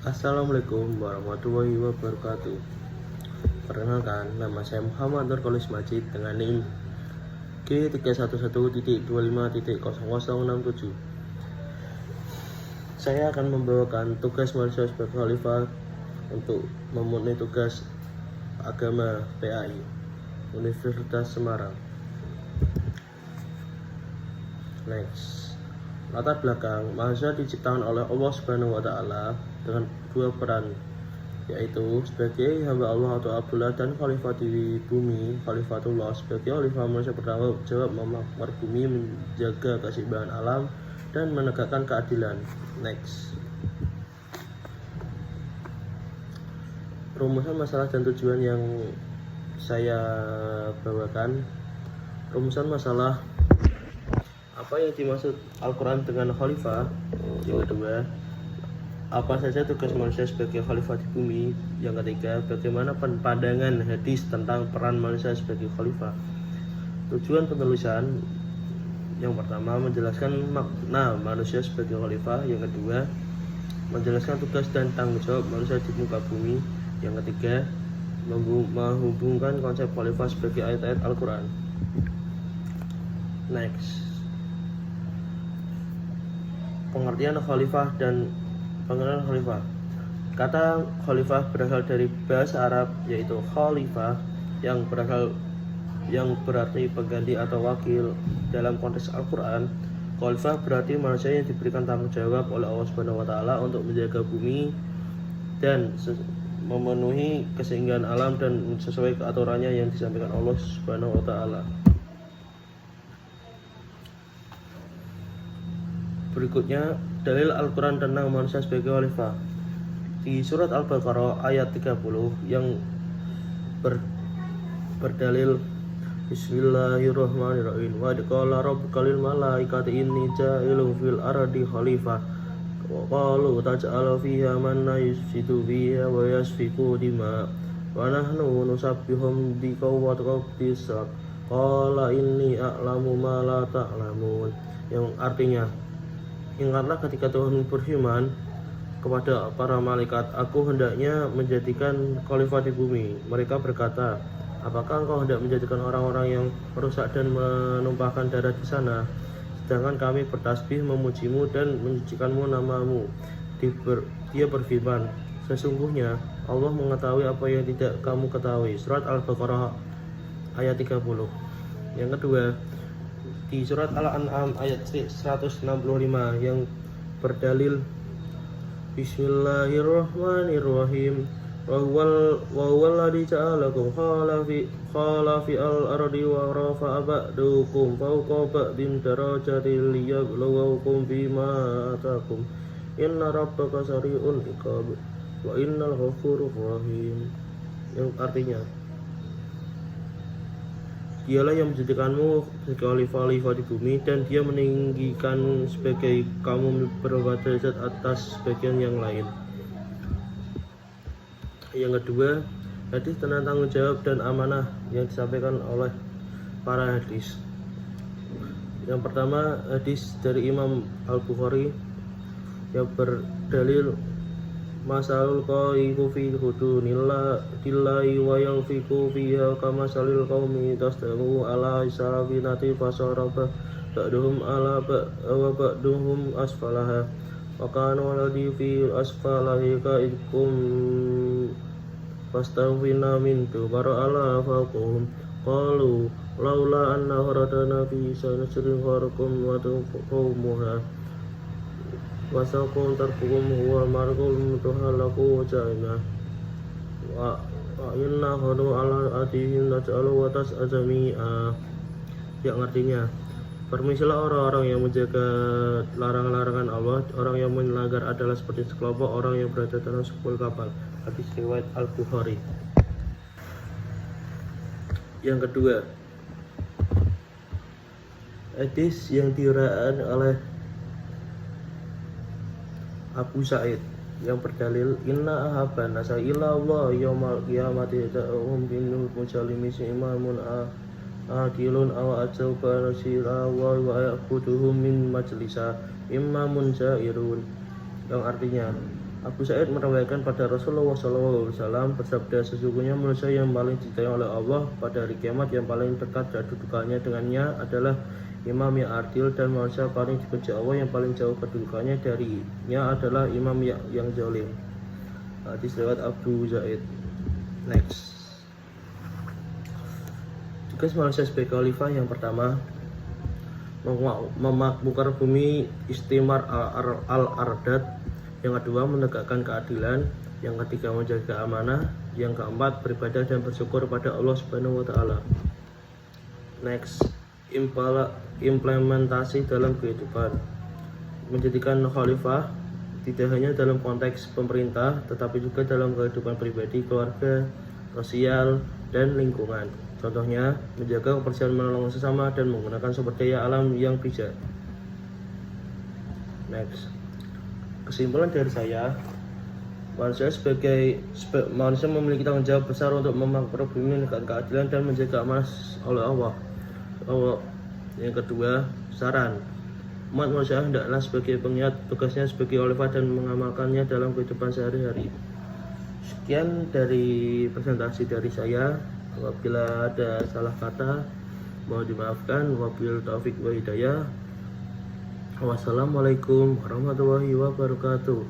Assalamualaikum warahmatullahi wabarakatuh. Perkenalkan, nama saya Muhammad Nurkolis Majid dengan NIM G31.25.0067. Saya akan membawakan tugas mahasiswa sebagai khalifah untuk memenuhi tugas agama PAI Universitas Semarang. Next. Latar belakang, mahasiswa diciptakan oleh Allah Subhanahu wa Ta'ala dengan dua peran, yaitu sebagai hamba Allah atau Abdullah dan khalifah di bumi, khalifatullah sebagai khalifah manusia bertanggung jawab memakmur bumi, menjaga keseimbangan alam dan menegakkan keadilan. Next. Rumusan masalah dan tujuan yang saya bawakan. Rumusan masalah, apa yang dimaksud Al-Quran dengan khalifah? Yang kedua, apa saja tugas manusia sebagai khalifah di bumi? Yang ketiga, bagaimana pandangan hadis tentang peran manusia sebagai khalifah? Tujuan penulisan, yang pertama menjelaskan makna manusia sebagai khalifah. Yang kedua, menjelaskan tugas dan tanggung jawab manusia di muka bumi. Yang ketiga, menghubungkan konsep khalifah sebagai ayat-ayat Al-Quran. Next. Pengertian khalifah dan pengertian khalifah. Kata khalifah berasal dari bahasa Arab, yaitu khalifah yang berarti pengganti atau wakil. Dalam konteks Al-Quran, khalifah berarti manusia yang diberikan tanggung jawab oleh Allah Subhanahu wa Ta'ala untuk menjaga bumi dan memenuhi keseimbangan alam dan sesuai aturannya yang disampaikan Allah Subhanahu wa Ta'ala. Berikutnya, dalil Al-Quran tentang manusia sebagai khalifah. Di surat Al-Baqarah ayat 30 yang berdalil Bismillahirrahmanirrahim. Wa qala rabbuka lil malaikati inni ja'ilun fil ardi khalifah. Wa qalu taj'alu fiha man yufsidu fiha wa yasfiku dima. Wa nahnu nusabbihu bika wa tuqaddis. Qala inni a'lamu ma la ta'lamun. Yang artinya, ingatlah ketika Tuhan berfirman kepada para malaikat, aku hendaknya menjadikan khalifah di bumi. Mereka berkata, apakah engkau hendak menjadikan orang-orang yang merusak dan menumpahkan darah di sana, sedangkan kami bertasbih memujimu dan menyucikanmu namamu? Dia berfirman, sesungguhnya Allah mengetahui apa yang tidak kamu ketahui. Surat Al-Baqarah ayat 30. Yang kedua, di surat Al-An'am ayat 165 yang berdalil Bismillahirrahmanirrahim. Wa huwal ladzi ja'alakum khalafi al-ardi wa rafa'a ba'dakum fawqa ba'din darajatin liyabluwakum bima atakum. Inna rabbaka sari'ul iqab wa innal ghafurur rahim. Yang artinya, dialah yang menjadikanmu sebagai khalifah di bumi, dan dia meninggikan sebagai kamu beberapa derajat atas sebagian yang lain. Yang kedua, hadis tentang tanggung jawab dan amanah yang disampaikan oleh para hadis. Yang pertama, hadis dari Imam Al-Bukhari yang berdalil masalul qaifu fi hudunillahi wa yanfiqu fiha kama salil qaumi tasdamu ala safinati fasaraba ba'duhum ala ba'duhum asfalaha wa kana waladi fi asfalahi kaikum fastawfina mintu bara'ala faqum qalu laula anna haradana fi sanasrin kharakum wa tuqumuha wasakum tarkukum huwa markum tuhalaku wajahina wa inna khadu ala atihim naj'alu wa tas'ajami'a. Yang artinya, permisilah orang-orang yang menjaga larangan-larangan Allah. Orang yang melanggar adalah seperti sekelompok orang yang berada dalam sebuah kapal. Hadis riwayat Al-Bukhari. Yang kedua, hadis yang diuraikan oleh Abu Sa'id yang berdalil inna ahaban nasa ila Allah yaumal qiyamati ta'um binul mujallimi imamun adilun aw ajauba nasira wa ya'buduhum min majlisa imamun jairun. Yang artinya, Abu Sa'id meriwayatkan pada Rasulullah SAW bersabda, sesungguhnya manusia yang paling dicintai oleh Allah pada hari kiamat yang paling dekat kedudukannya dengannya adalah imam yang adil, dan manusia paling dibenci Allah yang paling jauh kedudukannya darinya adalah imam yang zalim. Hadis lewat Abu Sa'id. Next. Tugas manusia sebagai khalifah yang pertama, memakmurkan bumi istimar al-ardad. Yang kedua, menegakkan keadilan. Yang ketiga, menjaga amanah. Yang keempat, beribadah dan bersyukur pada Allah Subhanahu wa Ta'ala. Next, implementasi dalam kehidupan. Menjadikan khalifah tidak hanya dalam konteks pemerintah, tetapi juga dalam kehidupan pribadi, keluarga, sosial, dan lingkungan. Contohnya, menjaga kebersihan, menolong sesama, dan menggunakan sumber daya alam yang bijak. Next. Kesimpulan dari saya, manusia memiliki tanggung jawab besar untuk memakmurkan bumi, menegakkan keadilan, dan menjaga amanah oleh Allah. Yang kedua, saran. Umat manusia hendaklah sebagai pengingat tugasnya sebagai khalifah dan mengamalkannya dalam kehidupan sehari-hari. Sekian dari presentasi dari saya. Apabila ada salah kata, mohon dimaafkan. Wabillahi taufik wa hidayah. Wassalamualaikum warahmatullahi wabarakatuh.